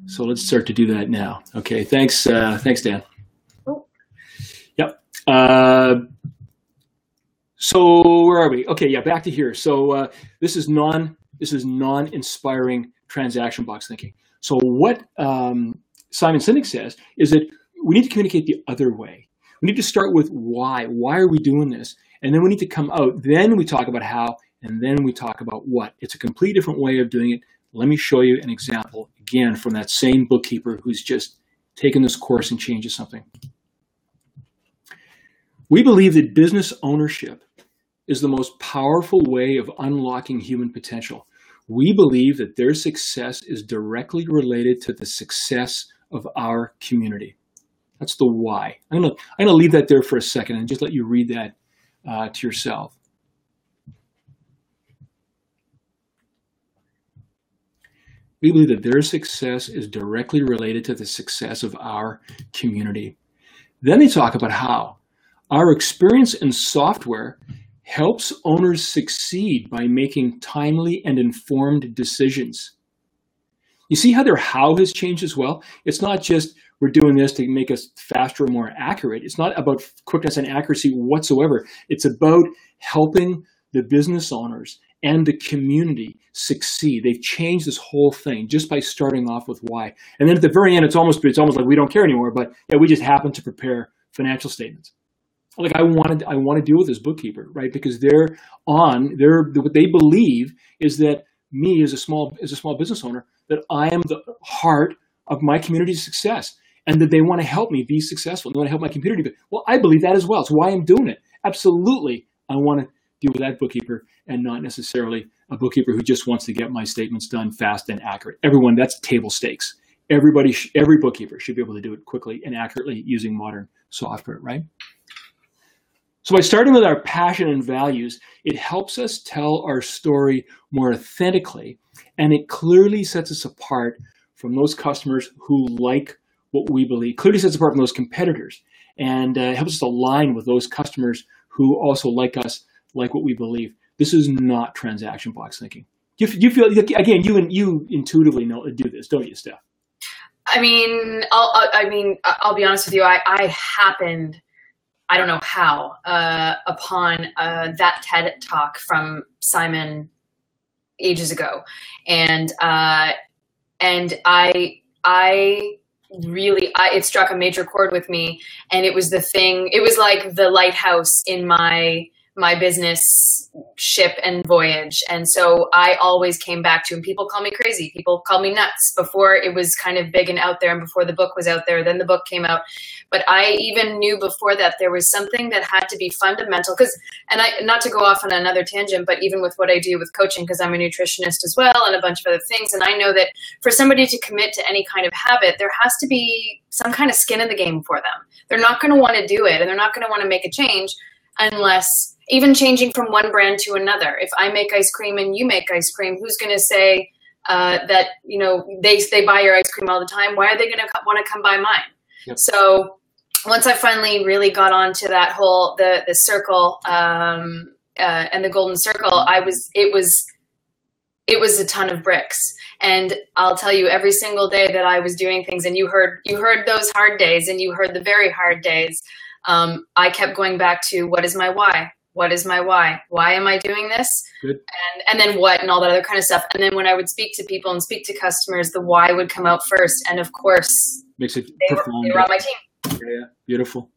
So let's start to do that now. Okay, thanks, Dan. Oh. Yep. So where are we? Okay, yeah, back to here. So this is non-inspiring transaction box thinking. So what Simon Sinek says is that we need to communicate the other way. We need to start with why. Why are we doing this? And then we need to come out. Then we talk about how, and then we talk about what. It's a complete different way of doing it. Let me show you an example, again, from that same bookkeeper who's just taken this course and changes something. We believe that business ownership is the most powerful way of unlocking human potential. We believe that their success is directly related to the success of our community. That's the why. I'm gonna leave that there for a second and just let you read that to yourself. We believe that their success is directly related to the success of our community. Then they talk about how our experience in software helps owners succeed by making timely and informed decisions. You see how their how has changed as well? It's not just we're doing this to make us faster or more accurate. It's not about quickness and accuracy whatsoever. It's about helping the business owners and the community succeed. They've changed this whole thing just by starting off with why. And then at the very end, it's almost like we don't care anymore, but yeah, we just happen to prepare financial statements. Like I want to deal with this bookkeeper, right? Because what they believe is that me as a small business owner, that I am the heart of my community's success, and that they want to help me be successful. They want to help my community. Well, I believe that as well. It's why I'm doing it. Absolutely, I want to deal with that bookkeeper and not necessarily a bookkeeper who just wants to get my statements done fast and accurate. Everyone, that's table stakes. Every bookkeeper should be able to do it quickly and accurately using modern software, right? So by starting with our passion and values, it helps us tell our story more authentically, and it clearly sets us apart from those customers who like what we believe, clearly sets us apart from those competitors, and helps us align with those customers who also like us, like what we believe. This is not transaction box thinking. You feel, again, you intuitively do this, don't you, Steph? I mean, I'll be honest with you. I happened, I don't know how, upon that TED talk from Simon ages ago, and it struck a major chord with me, and it was like the lighthouse in my business ship and voyage. And so I always came back to, and people call me crazy, people call me nuts before it was kind of big and out there, and before the book was out there. Then the book came out. But I even knew before that there was something that had to be fundamental, not to go off on another tangent, but even with what I do with coaching, because I'm a nutritionist as well and a bunch of other things. And I know that for somebody to commit to any kind of habit, there has to be some kind of skin in the game for them. They're not going to want to do it, and they're not going to want to make a change unless, even changing from one brand to another. If I make ice cream and you make ice cream, who's going to say that, they buy your ice cream all the time? Why are they going to want to come buy mine? Yep. So once I finally really got onto that whole, the circle and the golden circle, it was a ton of bricks. And I'll tell you, every single day that I was doing things, and you heard those hard days, and you heard the very hard days, I kept going back to, what is my why? What is my why? Why am I doing this? Good. And then what, and all that other kind of stuff. And then when I would speak to people and speak to customers, the why would come out first. And of course, they were on my team. Yeah, beautiful.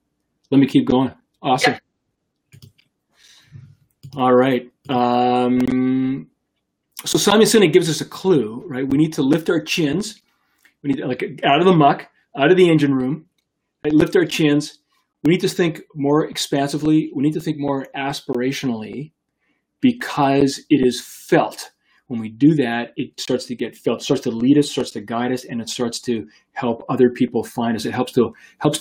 Let me keep going. Awesome. Yep. All right. So Simon Sinek gives us a clue, right? We need to lift our chins. We need to, out of the muck, out of the engine room, right? Lift our chins. We need to think more expansively. We need to think more aspirationally, because it is felt. When we do that, it starts to get felt. It starts to lead us, starts to guide us, and it starts to help other people find us. It helps to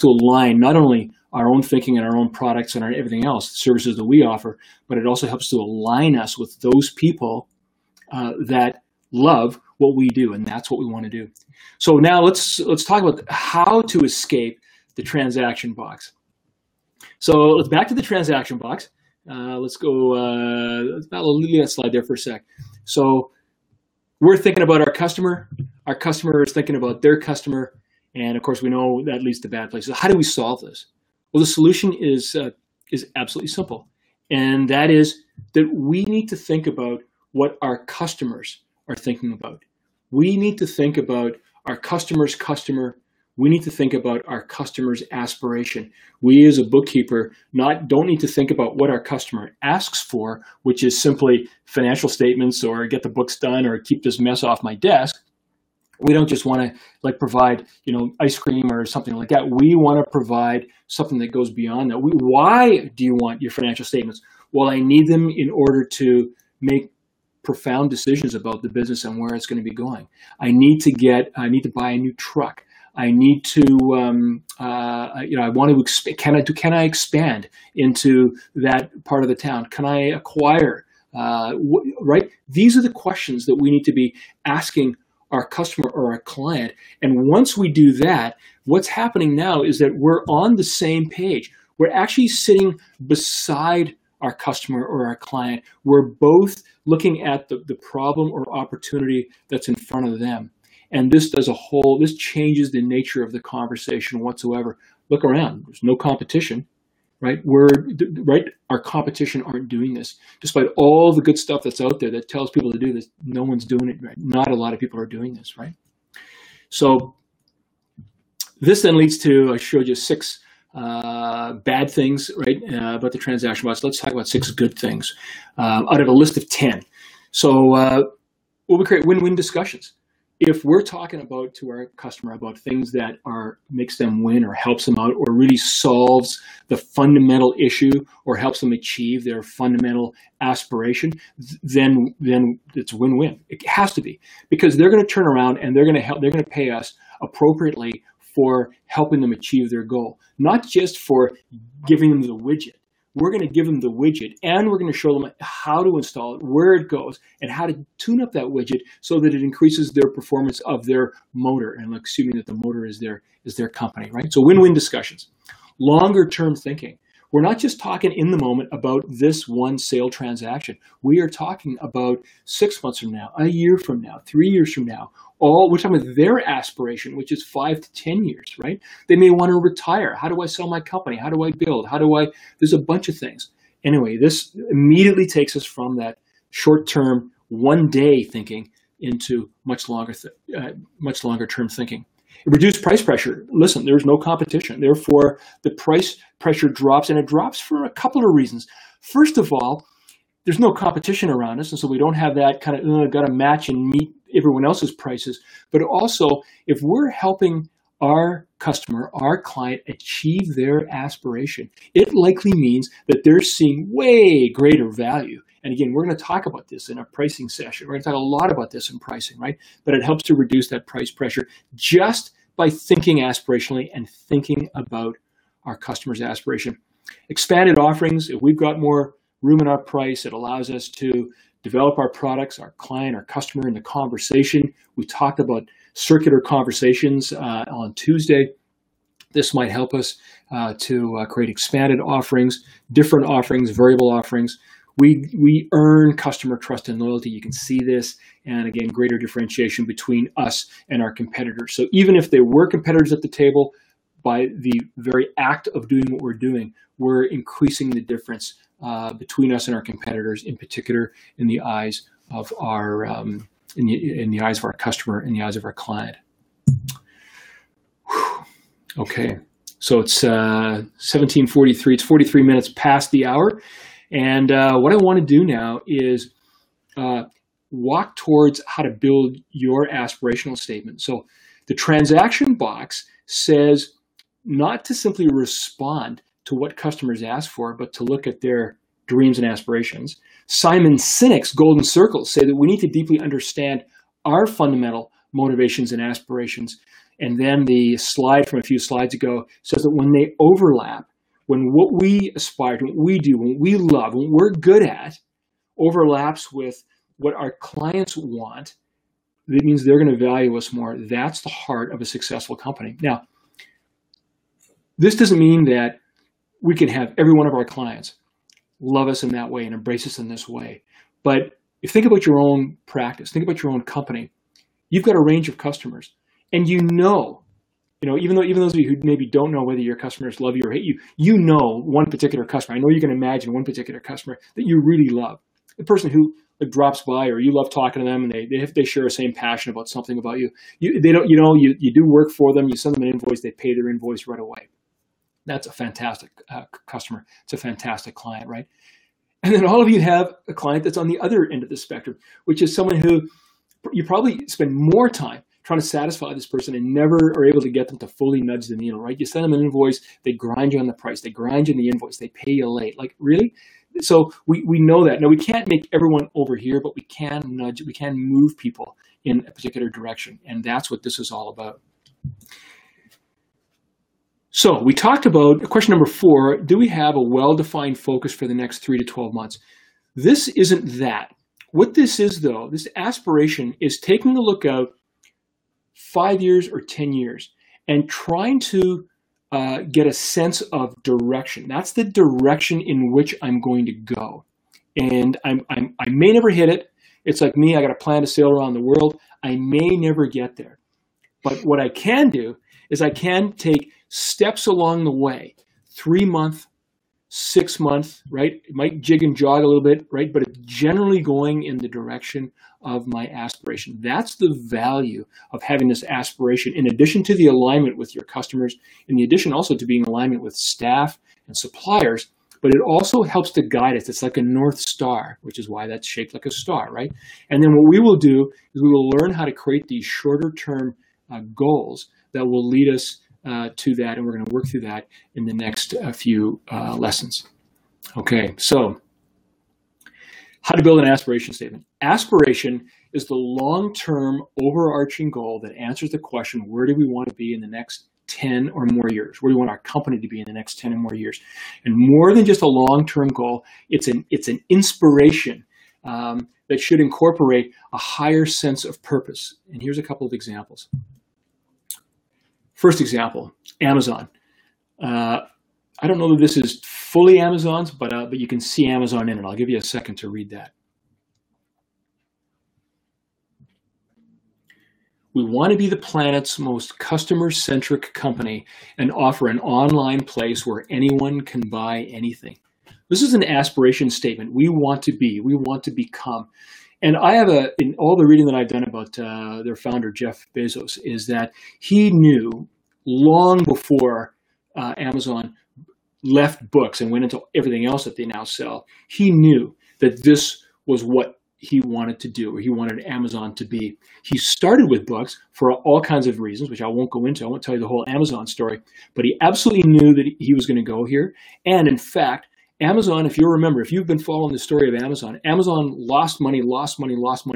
align not only our own thinking and our own products and everything else, the services that we offer, but it also helps to align us with those people that love what we do, and that's what we want to do. So now let's talk about how to escape the transaction box. So let's back to the transaction box. Let's go, leave that slide there for a sec. So we're thinking about our customer, our customer is thinking about their customer, and of course we know that leads to bad places. How do we solve this? Well, the solution is absolutely simple, and that is that we need to think about what our customers are thinking about. We need to think about our customer's customer. We need to think about our customer's aspiration. We as a bookkeeper don't need to think about what our customer asks for, which is simply financial statements or get the books done or keep this mess off my desk. We don't just want to provide, ice cream or something like that. We want to provide something that goes beyond that. Why do you want your financial statements? Well, I need them in order to make profound decisions about the business and where it's going to be going. I need to buy a new truck. I need to, I want to expand. Can I expand into that part of the town? Can I acquire? Right? These are the questions that we need to be asking our customer or our client. And once we do that, what's happening now is that we're on the same page. We're actually sitting beside our customer or our client. We're both looking at the problem or opportunity that's in front of them. And this changes the nature of the conversation whatsoever. Look around, there's no competition, right? Our competition aren't doing this. Despite all the good stuff that's out there that tells people to do this, no one's doing it, right? Not a lot of people are doing this, right? So this then leads to, I showed you 6 bad things, right, about the transaction box. Let's talk about 6 good things out of a list of 10. So we'll create win-win discussions. If we're talking to our customer about things that makes them win or helps them out or really solves the fundamental issue or helps them achieve their fundamental aspiration, then it's win-win. It has to be, because they're going to turn around and they're going to pay us appropriately for helping them achieve their goal, not just for giving them the widget. We're going to give them the widget, and we're going to show them how to install it, where it goes, and how to tune up that widget so that it increases their performance of their motor, and assuming that the motor is their company, right? So win-win discussions. Longer term thinking. We're not just talking in the moment about this one sale transaction. We are talking about 6 months from now, a year from now, 3 years from now. We're talking about their aspiration, which is 5 to 10 years, right? They may want to retire. How do I sell my company? How do I build? There's a bunch of things. Anyway, this immediately takes us from that short-term, one-day thinking into much longer term thinking. Reduced price pressure. Listen, there's no competition. Therefore, the price pressure drops, and it drops for a couple of reasons. First of all, there's no competition around us, and so we don't have that kind of got to match and meet everyone else's prices. But also, if we're helping our customer, our client achieve their aspiration, it likely means that they're seeing way greater value. And again, we're going to talk about this in a pricing session. We're going to talk a lot about this in pricing, right? But it helps to reduce that price pressure just by thinking aspirationally and thinking about our customer's aspiration. Expanded offerings. If we've got more room in our price, it allows us to develop our products, our client, our customer in the conversation. We talked about circular conversations on Tuesday. This might help us to create expanded offerings, different offerings, variable offerings. We earn customer trust and loyalty. You can see this, and again, greater differentiation between us and our competitors. So even if there were competitors at the table, by the very act of doing what we're doing, we're increasing the difference between us and our competitors, in particular in the eyes of our in the eyes of our customer, in the eyes of our client. Whew. Okay, so it's 17:43. It's 43 minutes past the hour. And what I want to do now is walk towards how to build your aspirational statement. So the transaction box says not to simply respond to what customers ask for, but to look at their dreams and aspirations. Simon Sinek's golden circles say that we need to deeply understand our fundamental motivations and aspirations. And then the slide from a few slides ago says that when they overlap, when what we aspire to, what we do, what we love, what we're good at, overlaps with what our clients want, that means they're going to value us more. That's the heart of a successful company. Now, this doesn't mean that we can have every one of our clients love us in that way and embrace us in this way. But if you think about your own practice, think about your own company. You've got a range of customers, and even those of you who maybe don't know whether your customers love you or hate you, you know one particular customer. I know you can imagine one particular customer that you really love. The person who drops by, or you love talking to them, and they share the same passion about something about you. You do work for them. You send them an invoice. They pay their invoice right away. That's a fantastic customer. It's a fantastic client, right? And then all of you have a client that's on the other end of the spectrum, which is someone who you probably spend more time trying to satisfy this person and never are able to get them to fully nudge the needle, right? You send them an invoice, they grind you on the price, they grind you on the invoice, they pay you late. Like, really? So we know that. Now, we can't make everyone over here, but we can move people in a particular direction. And that's what this is all about. So we talked about question number 4, do we have a well-defined focus for the next 3 to 12 months? This isn't that. What this is, though, this aspiration is taking a look out 5 years or 10 years and trying to get a sense of direction. That's the direction in which I'm going to go. And I may never hit it. It's like me, I got a plan to sail around the world. I may never get there. But what I can do is I can take steps along the way, 3 month, 6 month, right? It might jig and jog a little bit, right? But it's generally going in the direction of my aspiration. That's the value of having this aspiration, in addition to the alignment with your customers, in the addition also to being in alignment with staff and suppliers, but it also helps to guide us. It's like a North Star, which is why that's shaped like a star, right? And then what we will do is we will learn how to create these shorter term goals that will lead us to that, and we're going to work through that in the next few lessons. Okay, so how to build an aspiration statement. Aspiration is the long-term overarching goal that answers the question, where do we want to be in the next 10 or more years? Where do we want our company to be in the next 10 or more years? And more than just a long-term goal, it's an inspiration that should incorporate a higher sense of purpose. And here's a couple of examples. First example, Amazon. I don't know that this is fully Amazon's, but you can see Amazon in it. I'll give you a second to read that. We want to be the planet's most customer-centric company and offer an online place where anyone can buy anything. This is an aspiration statement. We want to be, we want to become. And I have in all the reading that I've done about their founder, Jeff Bezos, is that he knew long before Amazon left books and went into everything else that they now sell, he knew that this was what he wanted to do, or he wanted Amazon to be. He started with books for all kinds of reasons, which I won't go into. I won't tell you the whole Amazon story, but he absolutely knew that he was going to go here. And in fact, Amazon, if you remember, if you've been following the story of Amazon, Amazon lost money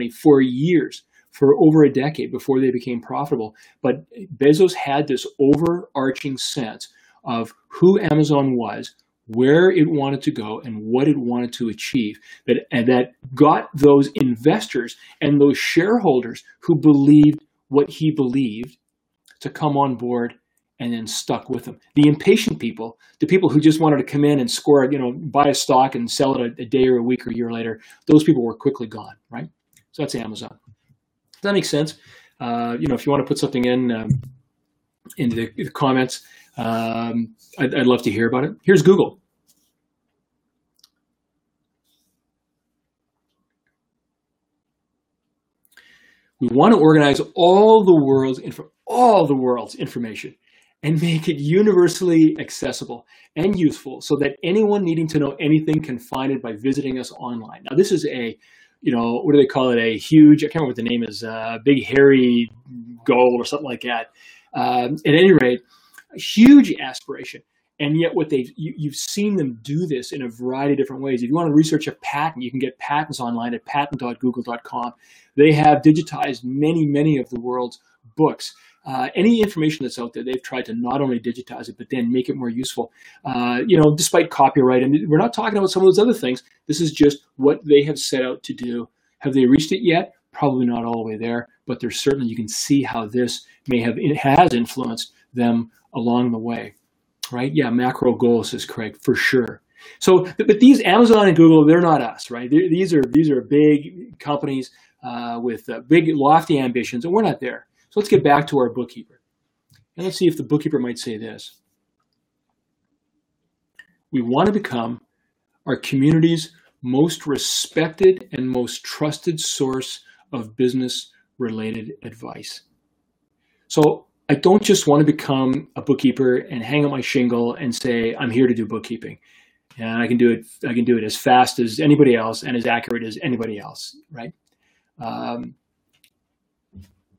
for years, for over a decade before they became profitable. But Bezos had this overarching sense of who Amazon was, where it wanted to go, and what it wanted to achieve, that got those investors and those shareholders who believed what he believed to come on board and then stuck with him. The impatient people, the people who just wanted to come in and score, buy a stock and sell it a day or a week or a year later, those people were quickly gone, right? So that's Amazon. Does that make sense? If you want to put something into the comments, I'd love to hear about it. Here's Google. We want to organize all the world's information and make it universally accessible and useful so that anyone needing to know anything can find it by visiting us online. Now, this is what do they call it? A huge, I can't remember what the name is, big, hairy goal or something like that. At any rate, a huge aspiration. And yet you've seen them do this in a variety of different ways. If you want to research a patent, you can get patents online at patent.google.com. They have digitized many of the world's books. Any information that's out there, they've tried to not only digitize it, but then make it more useful, despite copyright. And we're not talking about some of those other things. This is just what they have set out to do. Have they reached it yet? Probably not all the way there, but there's certainly, you can see how this has influenced them along the way, right? Yeah, macro goals, says Craig, for sure. So, but these Amazon and Google, they're not us, right? These are big companies. with big, lofty ambitions, and we're not there. So let's get back to our bookkeeper. And let's see if the bookkeeper might say this. We want to become our community's most respected and most trusted source of business-related advice. So I don't just want to become a bookkeeper and hang up my shingle and say, I'm here to do bookkeeping. And I can do it as fast as anybody else and as accurate as anybody else, right?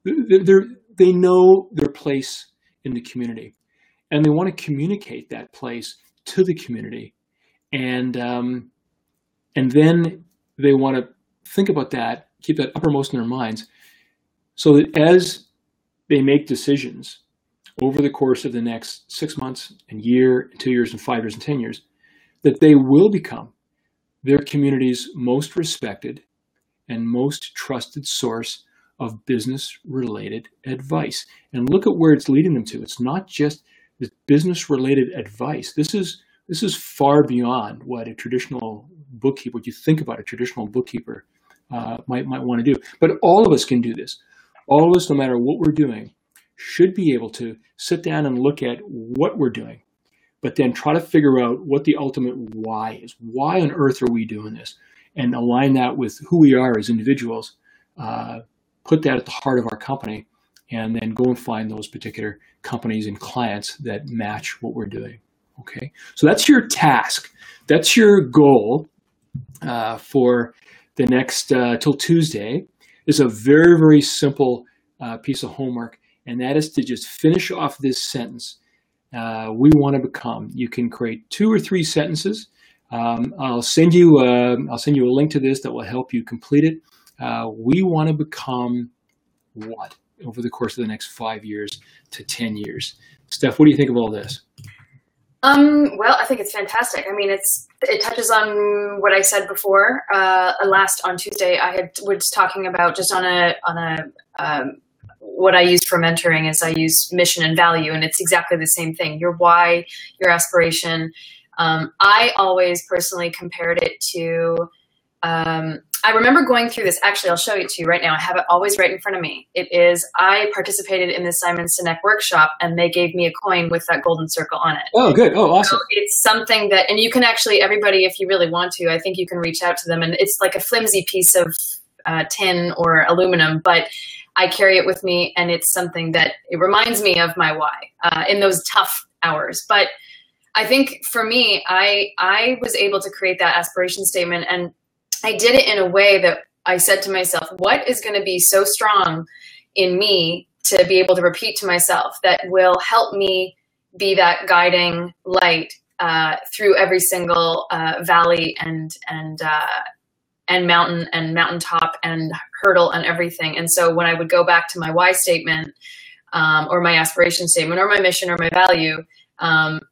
They know their place in the community, and they want to communicate that place to the community, and then they want to think about that, keep that uppermost in their minds, so that as they make decisions over the course of the next 6 months, and year, 2 years, and 5 years, and 10 years, that they will become their community's most respected and most trusted source of business-related advice. And look at where it's leading them to. It's not just this business-related advice. This is far beyond what a traditional bookkeeper, what you think about a traditional bookkeeper might want to do. But all of us can do this. All of us, no matter what we're doing, should be able to sit down and look at what we're doing, but then try to figure out what the ultimate why is. Why on earth are we doing this? And align that with who we are as individuals, put that at the heart of our company, and then go and find those particular companies and clients that match what we're doing. Okay, so that's your task. That's your goal for the next till Tuesday. It's a very, very simple piece of homework, and that is to just finish off this sentence. We want to become. You can create 2 or 3 sentences. I'll send you a link to this that will help you complete it. We want to become what over the course of the next 5 years to 10 years? Steph, what do you think of all this? Well, I think it's fantastic. I mean, it touches on what I said before. On Tuesday, was talking about just on a what I use for mentoring is I use mission and value, and it's exactly the same thing. Your why, your aspiration. I always personally compared it to, I remember going through this. Actually, I'll show it to you right now. I have it always right in front of me. I participated in the Simon Sinek workshop, and they gave me a coin with that golden circle on it. Oh, good. Oh, awesome. So it's something that, and you can actually, everybody, if you really want to, I think you can reach out to them, and it's like a flimsy piece of tin or aluminum, but I carry it with me, and it's something that it reminds me of my why in those tough hours. But I think for me, I was able to create that aspiration statement, and I did it in a way that I said to myself, what is going to be so strong in me to be able to repeat to myself that will help me be that guiding light through every single valley and mountain and mountaintop and hurdle and everything. And so when I would go back to my why statement or my aspiration statement or my mission or my value,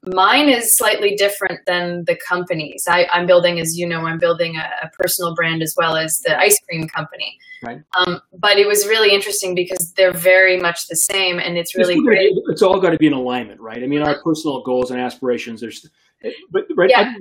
mine is slightly different than the company's. I'm building, as you know, I'm building a personal brand as well as the ice cream company. Right. But it was really interesting because they're very much the same, and it's really great. It's all got to be in alignment, right? I mean, our personal goals and aspirations, right? Yeah.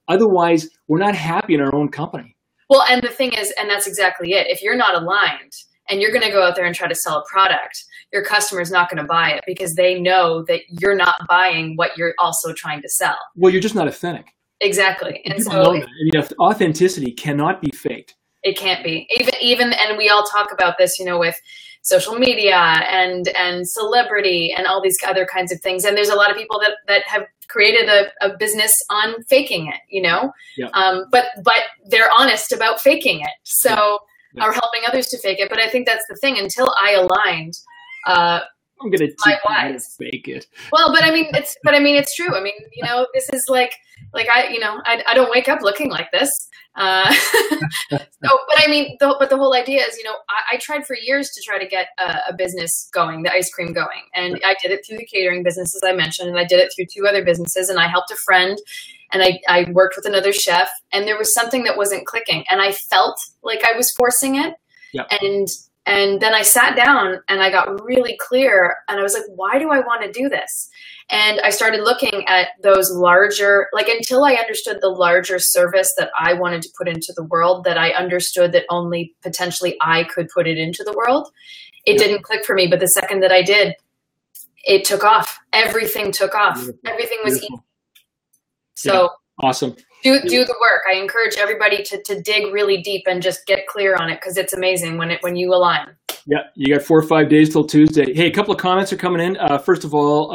Otherwise, we're not happy in our own company. Well, and the thing is, and that's exactly it. If you're not aligned and you're going to go out there and try to sell a product, your customer is not going to buy it because they know that you're not buying what you're also trying to sell. Well, you're just not authentic. Exactly. And people know that. And authenticity cannot be faked. It can't be. Even, and we all talk about this, with social media and celebrity and all these other kinds of things. And there's a lot of people that have created a business on faking it, Yeah. But they're honest about faking it. So, or helping others to fake it. But I think that's the thing. Until I aligned, I'm going to teach you how to fake it. Well, but I mean, it's true. I mean, this is like I don't wake up looking like this. But the whole idea is, I tried for years to try to get a business going, the ice cream going. And I did it through the catering business, as I mentioned, and I did it through 2 other businesses, and I helped a friend, and I worked with another chef, and there was something that wasn't clicking, and I felt like I was forcing it. Yep. And And then I sat down and I got really clear and I was like, why do I want to do this? And I started looking at those larger, like until I understood the larger service that I wanted to put into the world, that I understood that only potentially I could put it into the world. It didn't click for me. But the second that I did, it took off. Everything took off. Beautiful. Everything was easy. So awesome. Do the work. I encourage everybody to dig really deep and just get clear on it, because it's amazing when you align. Yeah, you got 4 or 5 days till Tuesday. Hey, a couple of comments are coming in. First of all,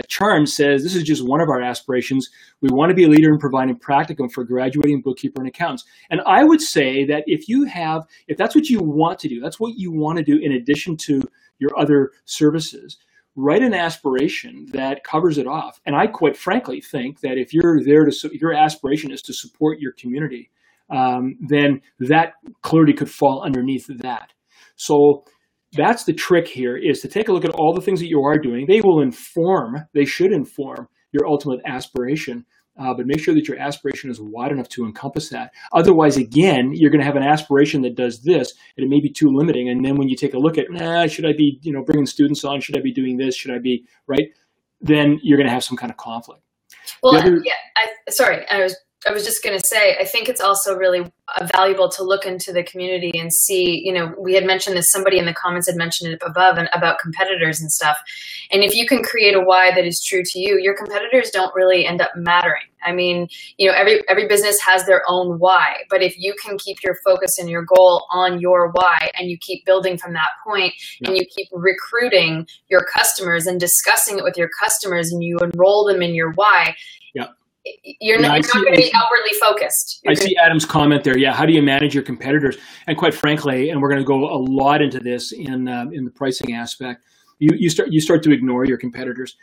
Charm says, this is just one of our aspirations. We want to be a leader in providing practicum for graduating bookkeeper and accountants. And I would say that if that's what you want to do, that's what you want to do in addition to your other services, write an aspiration that covers it off. And I quite frankly think that if your aspiration is to support your community, then that clearly could fall underneath that. So that's the trick here, is to take a look at all the things that you are doing. They should inform your ultimate aspiration, but make sure that your aspiration is wide enough to encompass that. Otherwise, again, you're going to have an aspiration that does this, and it may be too limiting. And then when you take a look at, should I be, bringing students on? Should I be doing this? Should I be, right? Then you're going to have some kind of conflict. Well, I was just going to say, I think it's also really valuable to look into the community and see, we had mentioned this, somebody in the comments had mentioned it above, and about competitors and stuff. And if you can create a why that is true to you, your competitors don't really end up mattering. I mean, every business has their own why, but if you can keep your focus and your goal on your why, and you keep building from that point, and you keep recruiting your customers and discussing it with your customers, and you enroll them in your why, you're not going to be outwardly focused. I see Adam's comment there. Yeah, how do you manage your competitors? And quite frankly, and we're going to go a lot into this in the pricing aspect, you start to ignore your competitors.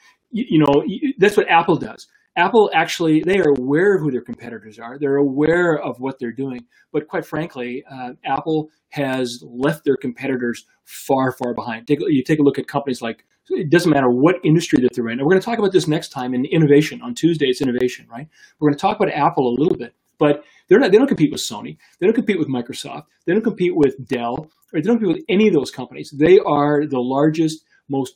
That's what Apple does. Apple actually, they are aware of who their competitors are. They're aware of what they're doing. But quite frankly, Apple has left their competitors far, far behind. You take a look at companies like, it doesn't matter what industry that they're in. And we're going to talk about this next time in innovation. On Tuesday, it's innovation, right? We're going to talk about Apple a little bit, but they don't compete with Sony. They don't compete with Microsoft. They don't compete with Dell, or they don't compete with any of those companies. They are the largest,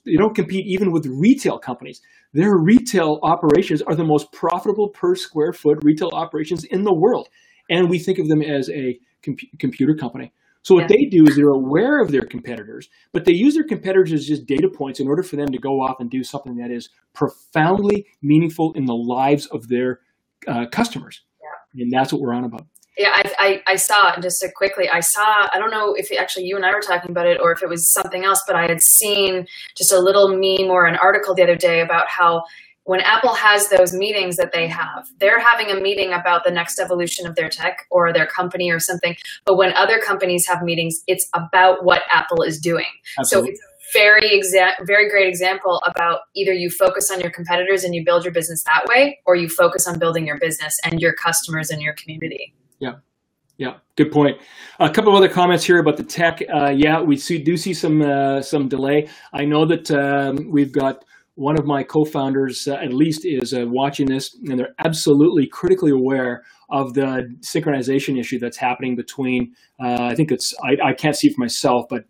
they don't compete even with retail companies. Their retail operations are the most profitable per square foot retail operations in the world. And we think of them as a computer company. So what they do is they're aware of their competitors, but they use their competitors as just data points in order for them to go off and do something that is profoundly meaningful in the lives of their customers. Yeah. And that's what we're on about. Yeah, I saw, just quickly, I don't know if actually you and I were talking about it or if it was something else, but I had seen just a little meme or an article the other day about how when Apple has those meetings that they're having a meeting about the next evolution of their tech or their company or something. But when other companies have meetings, it's about what Apple is doing. Absolutely. So it's a very great example about either you focus on your competitors and you build your business that way, or you focus on building your business and your customers and your community. Yeah, good point. A couple of other comments here about the tech. We do see some delay. I know that we've got one of my co-founders, at least, is watching this, and they're absolutely critically aware of the synchronization issue that's happening between, I can't see for myself, but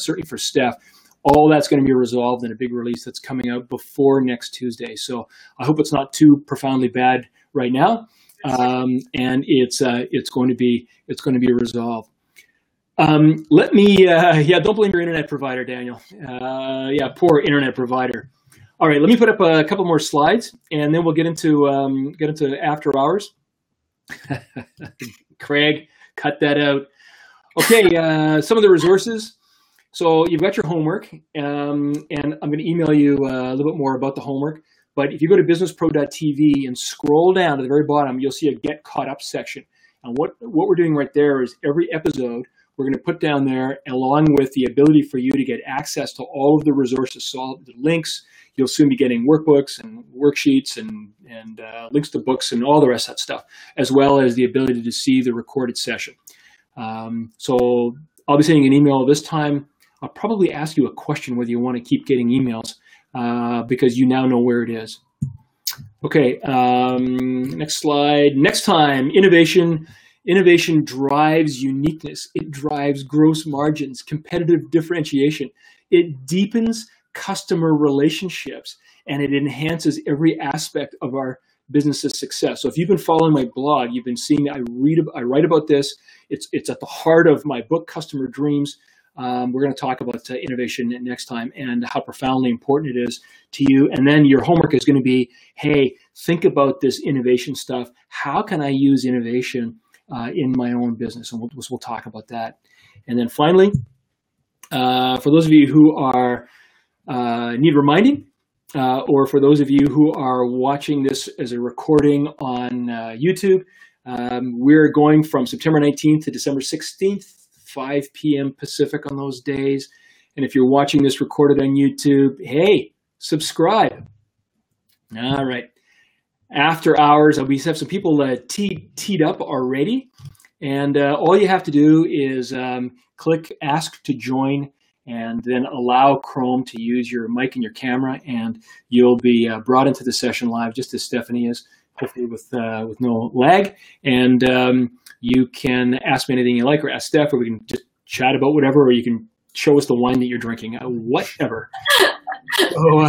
certainly for Steph. All that's going to be resolved in a big release that's coming out before next Tuesday. So I hope it's not too profoundly bad right now, and it's going to be resolved. Don't blame your internet provider, Daniel. Poor internet provider. All right, let me put up a couple more slides, and then we'll get into after hours. Craig, cut that out. Okay, some of the resources. So you've got your homework, and I'm going to email you a little bit more about the homework. But if you go to BusinessPRO.tv and scroll down to the very bottom, you'll see a Get Caught Up section. And what we're doing right there is every episode we're going to put down there, along with the ability for you to get access to all of the resources, so all the links. You'll soon be getting workbooks and worksheets and links to books and all the rest of that stuff, as well as the ability to see the recorded session. So I'll be sending an email this time. I'll probably ask you a question whether you want to keep getting emails because you now know where it is. Okay, next slide. Next time, innovation Innovation drives uniqueness. It drives gross margins, competitive differentiation. It deepens customer relationships, and it enhances every aspect of our business's success. So if you've been following my blog, you've been seeing that I write about this. It's at the heart of my book, Customer Dreams. We're going to talk about innovation next time and how profoundly important it is to you. And then your homework is going to be, hey, think about this innovation stuff. How can I use innovation in my own business? And we'll talk about that. And then finally, for those of you who are need reminding, or for those of you who are watching this as a recording on YouTube, we're going from September 19th to December 16th, 5 p.m. Pacific on those days. And if you're watching this recorded on YouTube, hey, subscribe. All right. After hours, we have some people teed up already. And all you have to do is click Ask to Join and then allow Chrome to use your mic and your camera, and you'll be brought into the session live, just as Stephanie is, hopefully with no lag. And you can ask me anything you like, or ask Steph, or we can just chat about whatever, or you can show us the wine that you're drinking, whatever. So,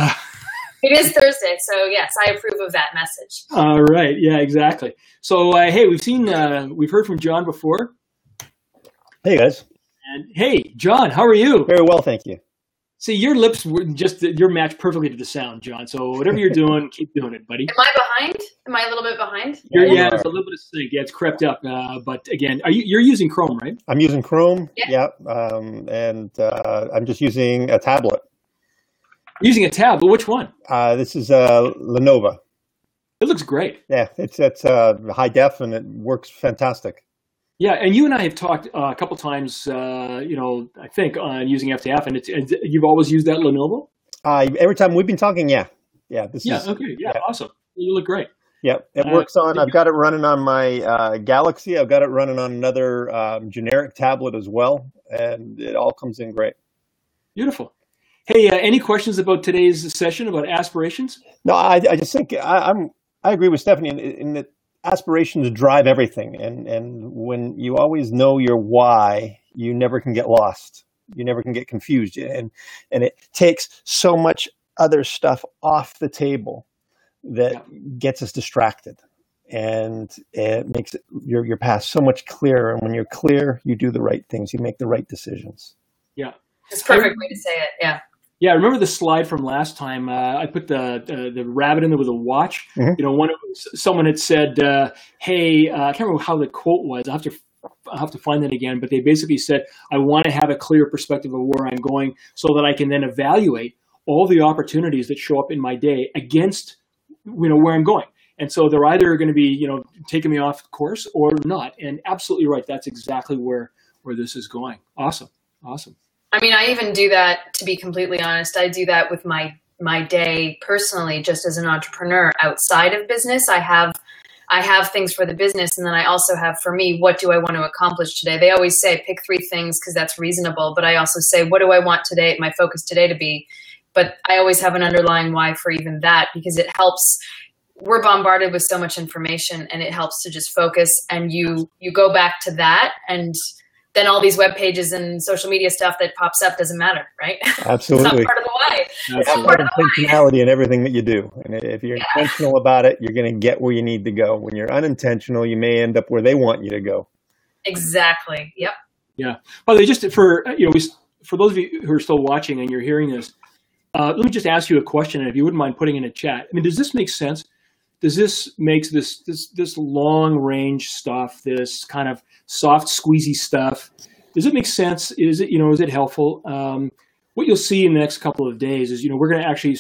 it is Thursday, so yes, I approve of that message. All right, yeah, exactly. So, hey, we've heard from John before. Hey, guys. And hey, John, how are you? Very well, thank you. See, your lips were you're matched perfectly to the sound, John. So whatever you're doing, keep doing it, buddy. Am I behind? Am I a little bit behind? Yeah, there's a little bit of sync. Yeah, it's crept up. But again, you're using Chrome, right? I'm using Chrome. Yeah. And I'm just using a tablet. Using a tab, but which one? This is Lenovo. It looks great. Yeah, it's high def and it works fantastic. Yeah, and you and I have talked a couple times, I think, on using FTF, and you've always used that Lenovo? Every time we've been talking, yeah. Okay, awesome. You look great. Yeah, it works on, I've got it running on my Galaxy. I've got it running on another generic tablet as well, and it all comes in great. Beautiful. Hey, any questions about today's session, about aspirations? No, I just think I agree with Stephanie in that aspirations drive everything, and when you always know your why, you never can get lost. You never can get confused, and it takes so much other stuff off the table that gets us distracted, and it makes your path so much clearer. And when you're clear, you do the right things. You make the right decisions. Yeah, it's a perfect way to say it. Yeah. Yeah, I remember the slide from last time. I put the rabbit in there with a watch. Mm-hmm. Someone had said, "Hey, I can't remember how the quote was. I'll have to find that again." But they basically said, "I want to have a clear perspective of where I'm going, so that I can then evaluate all the opportunities that show up in my day against, where I'm going." And so they're either going to be, taking me off course or not. And absolutely right. That's exactly where this is going. Awesome. I mean, I even do that, to be completely honest. I do that with my day personally, just as an entrepreneur outside of business. I have things for the business, and then I also have for me, what do I want to accomplish today? They always say pick 3 things because that's reasonable. But I also say, what do I want today, my focus today to be? But I always have an underlying why for even that, because it helps. We're bombarded with so much information, and it helps to just focus, and you go back to that, and then all these web pages and social media stuff that pops up doesn't matter, right? Absolutely. It's not part of the why. It's part of intentionality in everything that you do. And if you're intentional about it, you're going to get where you need to go. When you're unintentional, you may end up where they want you to go. Exactly. Yep. Yeah. Well, just for those of you who are still watching and you're hearing this, let me just ask you a question, and if you wouldn't mind putting in a chat. I mean, does this make sense? Does this make this long range stuff, this kind of soft squeezy stuff, does it make sense? Is it helpful? What you'll see in the next couple of days is, we're going to actually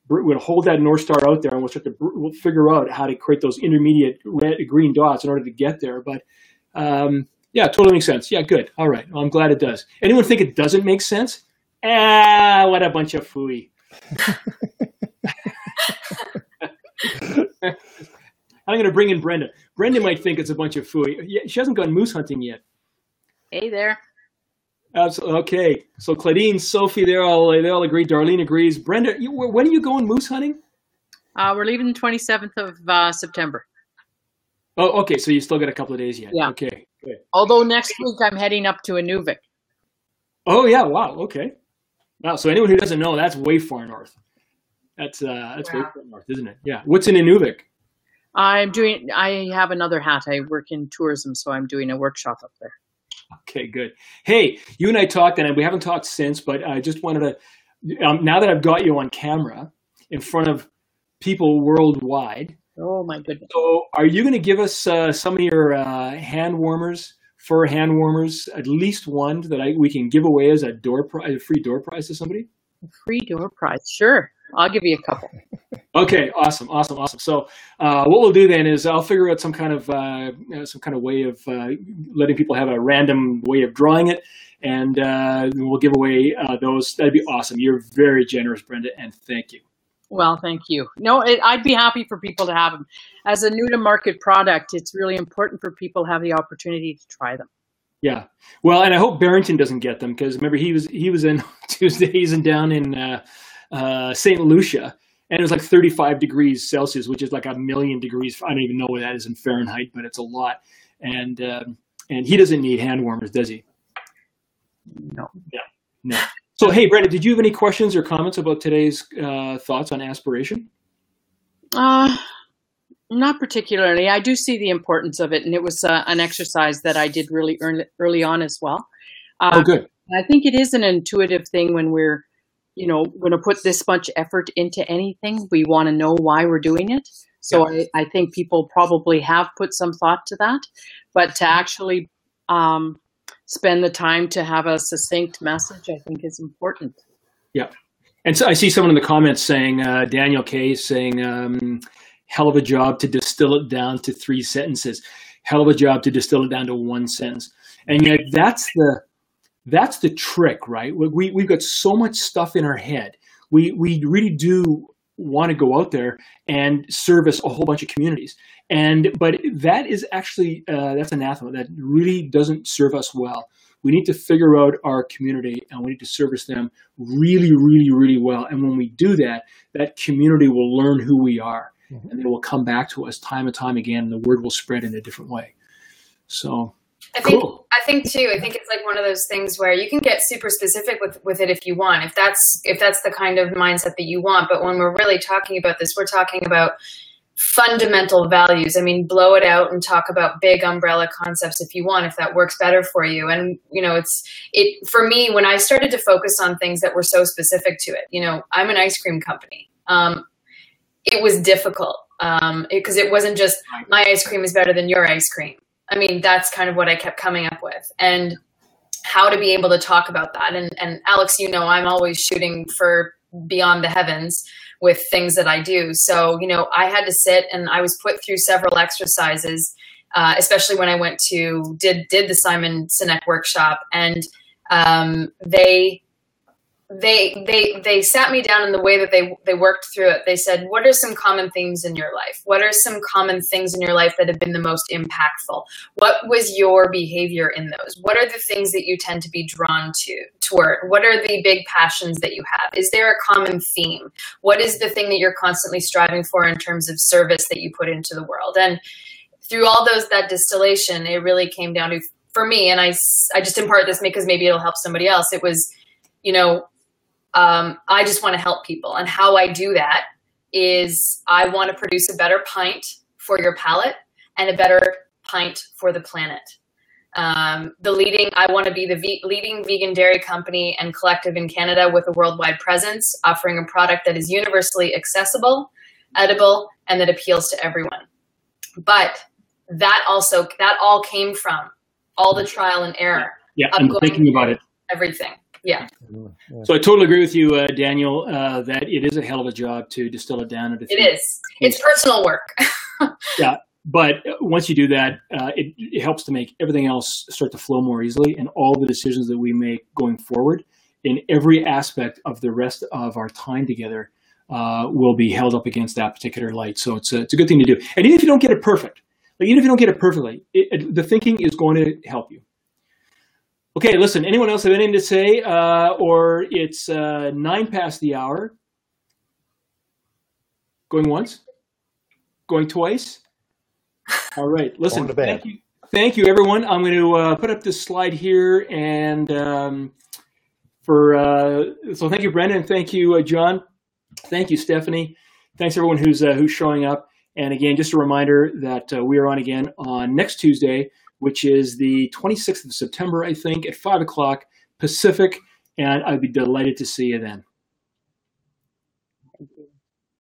we're going to hold that North Star out there, and we'll figure out how to create those intermediate green dots in order to get there. But yeah, totally makes sense. Yeah, good. All right. Well, I'm glad it does. Anyone think it doesn't make sense? What a bunch of phooey. I'm going to bring in Brenda. Brenda might think it's a bunch of phooey. Yeah, she hasn't gone moose hunting yet. Hey there. Absolutely. Okay. So Claudine, Sophie, they all agree. Darlene agrees. Brenda, when are you going moose hunting? We're leaving the 27th of September. Oh, okay. So you still got a couple of days yet. Yeah. Okay, good. Although next week I'm heading up to Inuvik. Oh yeah, wow. Okay. Wow. So anyone who doesn't know, that's way far north. That's way far north, isn't it? Yeah. What's in Inuvik? I have another hat. I work in tourism, so I'm doing a workshop up there. Okay, good. Hey, you and I talked, and we haven't talked since, but I just wanted to, now that I've got you on camera in front of people worldwide. Oh my goodness. So are you going to give us some of your hand warmers, fur hand warmers, at least one that we can give away as a free door prize to somebody? Free door prize. Sure. I'll give you a couple. Okay, awesome. So what we'll do then is I'll figure out some kind of way of letting people have a random way of drawing it, and we'll give away those. That'd be awesome. You're very generous, Brenda, and thank you. Well, thank you. No, I'd be happy for people to have them. As a new to market product, it's really important for people to have the opportunity to try them. Yeah. Well, and I hope Barrington doesn't get them, because remember he was in Tuesdays and down in St. Lucia, and it was like 35 degrees Celsius, which is like 1,000,000 degrees. I don't even know what that is in Fahrenheit, but it's a lot. And he doesn't need hand warmers, does he? No. Yeah. No. So, hey, Brenda, did you have any questions or comments about today's thoughts on aspiration? Not particularly. I do see the importance of it, and it was an exercise that I did really early on as well. Oh, good. I think it is an intuitive thing when we're, going to put this much effort into anything. We want to know why we're doing it. So yeah. I think people probably have put some thought to that, but to actually spend the time to have a succinct message, I think is important. Yeah. And so I see someone in the comments saying, Daniel K saying, hell of a job to distill it down to 3 sentences. Hell of a job to distill it down to 1 sentence. And yet that's the trick, right? We've got so much stuff in our head. We really do want to go out there and service a whole bunch of communities. But that is actually, that's anathema. That really doesn't serve us well. We need to figure out our community, and we need to service them really, really, really well. And when we do that, that community will learn who we are, and they will come back to us time and time again, and the word will spread in a different way. So, cool. I think too. I think it's like one of those things where you can get super specific with it if you want, if that's the kind of mindset that you want. But when we're really talking about this, we're talking about fundamental values. I mean, blow it out and talk about big umbrella concepts if you want, if that works better for you. And for me, when I started to focus on things that were so specific to it, I'm an ice cream company. It was difficult because it wasn't just my ice cream is better than your ice cream. I mean, that's kind of what I kept coming up with, and how to be able to talk about that. And Alex, I'm always shooting for beyond the heavens with things that I do. So, I had to sit, and I was put through several exercises, especially when I went to did the Simon Sinek workshop, and they sat me down in the way that they worked through it. They said, what are some common themes in your life? What are some common things in your life that have been the most impactful? What was your behavior in those? What are the things that you tend to be drawn toward? What are the big passions that you have? Is there a common theme? What is the thing that you're constantly striving for in terms of service that you put into the world? And through all that distillation, it really came down to, for me, and I just impart this because maybe it'll help somebody else. It was, I just want to help people. And how I do that is I want to produce a better pint for your palate and a better pint for the planet. I want to be the leading vegan dairy company and collective in Canada with a worldwide presence, offering a product that is universally accessible, edible, and that appeals to everyone. But that all came from all the trial and error. Yeah, I'm thinking about it. Everything. Yeah. So I totally agree with you, Daniel, that it is a hell of a job to distill it down into. It is. It's personal work. Yeah. But once you do that, it helps to make everything else start to flow more easily, and all the decisions that we make going forward in every aspect of the rest of our time together will be held up against that particular light. So it's a good thing to do. And even if you don't get it perfect, the thinking is going to help you. Okay, listen, anyone else have anything to say? Or it's 9 past the hour. Going once? Going twice? All right. Listen, Going to bed. thank you, everyone. I'm going to put up this slide here, and so thank you, Brendan. Thank you, John. Thank you, Stephanie. Thanks everyone who's showing up. And again, just a reminder that we are on again on next Tuesday, which is the 26th of September, I think, at 5 o'clock Pacific. And I'd be delighted to see you then. Thank you.